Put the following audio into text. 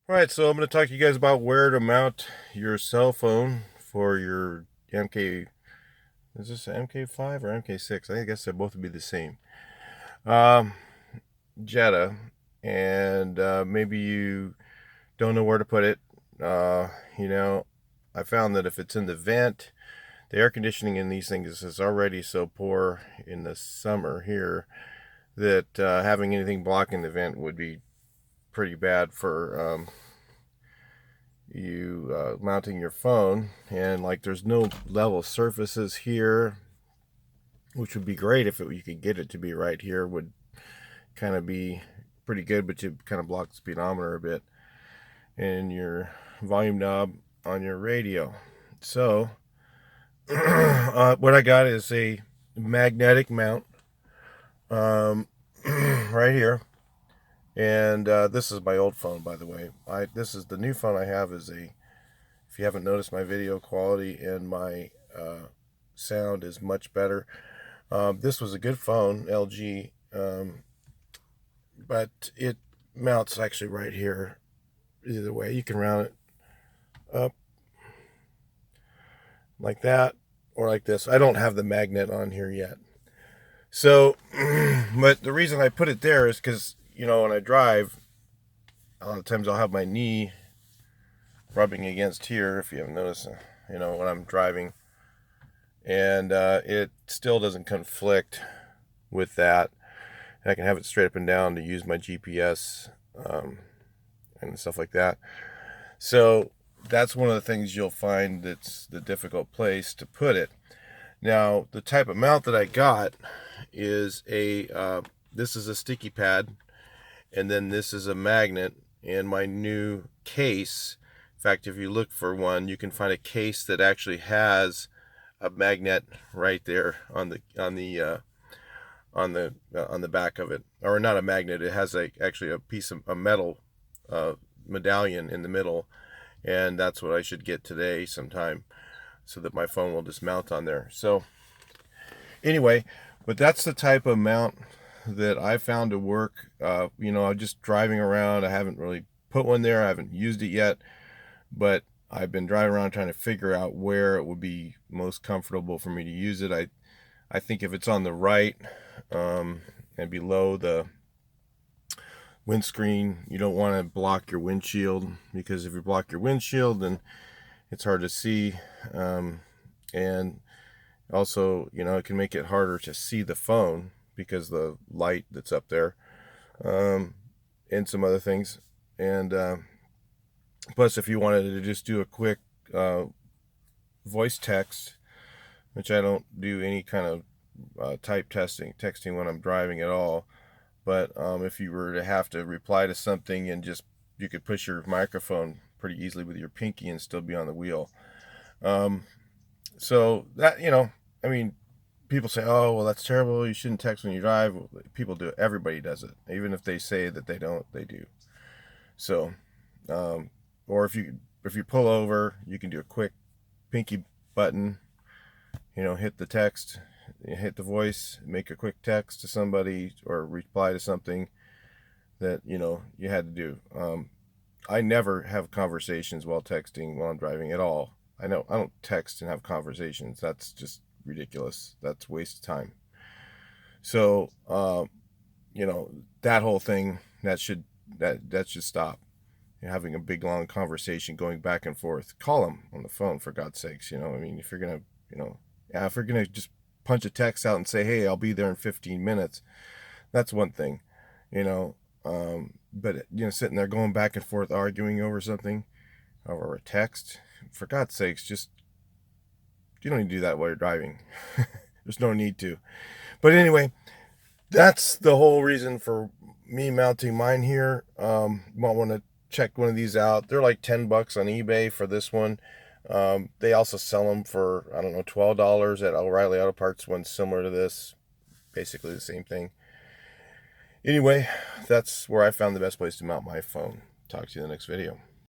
All right, so I'm going to talk to you guys about where to mount your cell phone for your MK. Is this an MK5 or MK6? I guess they both would be the same. Um, Jetta, and maybe you don't know where to put it. Uh, you know, I found that if it's in the vent, the air conditioning in these things is already so poor in the summer here that having anything blocking the vent would be pretty bad for you mounting your phone. And like there's no level surfaces here, which would be great if you could get it to be right here, would kind of be pretty good, but you kind of block the speedometer a bit and your volume knob on your radio. So what I got is a magnetic mount, um, right here. And this is my old phone, by the way. This is the new phone I have. Is a If you haven't noticed, my video quality and my sound is much better. This was a good phone, LG, but it mounts actually right here. Either way, you can round it up like that or like this. I don't have the magnet on here yet. So, but the reason I put it there is because, when I drive, a lot of times I'll have my knee rubbing against here, if you haven't noticed, when I'm driving. And it still doesn't conflict with that. I can have it straight up and down to use my GPS and stuff like that. So that's one of the things you'll find that's the difficult place to put it. Now, the type of mount that I got is this is a sticky pad, and then this is a magnet. And my new case, in fact, if you look for one, you can find a case that actually has a magnet right there on the back of it, or not a magnet. It has actually a piece of a metal medallion in the middle, and that's what I should get today sometime, so that my phone will just mount on there. So anyway, but that's the type of mount that I found to work. I'm just driving around. I haven't really put one there. I haven't used it yet, but I've been driving around trying to figure out where it would be most comfortable for me to use it. I think if it's on the right, and below the windscreen, you don't want to block your windshield, because if you block your windshield, then it's hard to see. And also, it can make it harder to see the phone because the light that's up there, and some other things. And plus, if you wanted to just do a quick voice text, which I don't do any kind of texting when I'm driving at all. But if you were to have to reply to something, and you could push your microphone pretty easily with your pinky and still be on the wheel. So that, I mean, people say, oh, well, that's terrible. You shouldn't text when you drive. Well, people do it. Everybody does it. Even if they say that they don't, they do. So, or if you pull over, you can do a quick pinky button, hit the text, hit the voice, make a quick text to somebody or reply to something that you had to do. I never have conversations while texting while I'm driving at all. I know I don't text and have conversations. That's just ridiculous. That's a waste of time. So that whole thing, that should stop. Having a big long conversation going back and forth. Call them on the phone, for God's sakes. I mean, if you're gonna, if you're gonna just punch a text out and say, hey, I'll be there in 15 minutes, that's one thing, but sitting there going back and forth arguing over something, over a text, for God's sakes, just, you don't need to do that while you're driving. There's no need to. But anyway, that's the whole reason for me mounting mine here. Might want to check one of these out. They're like $10 on eBay for this one. They also sell them for, I don't know, $12 at O'Reilly Auto Parts. One similar to this, basically the same thing. Anyway, that's where I found the best place to mount my phone. Talk to you in the next video.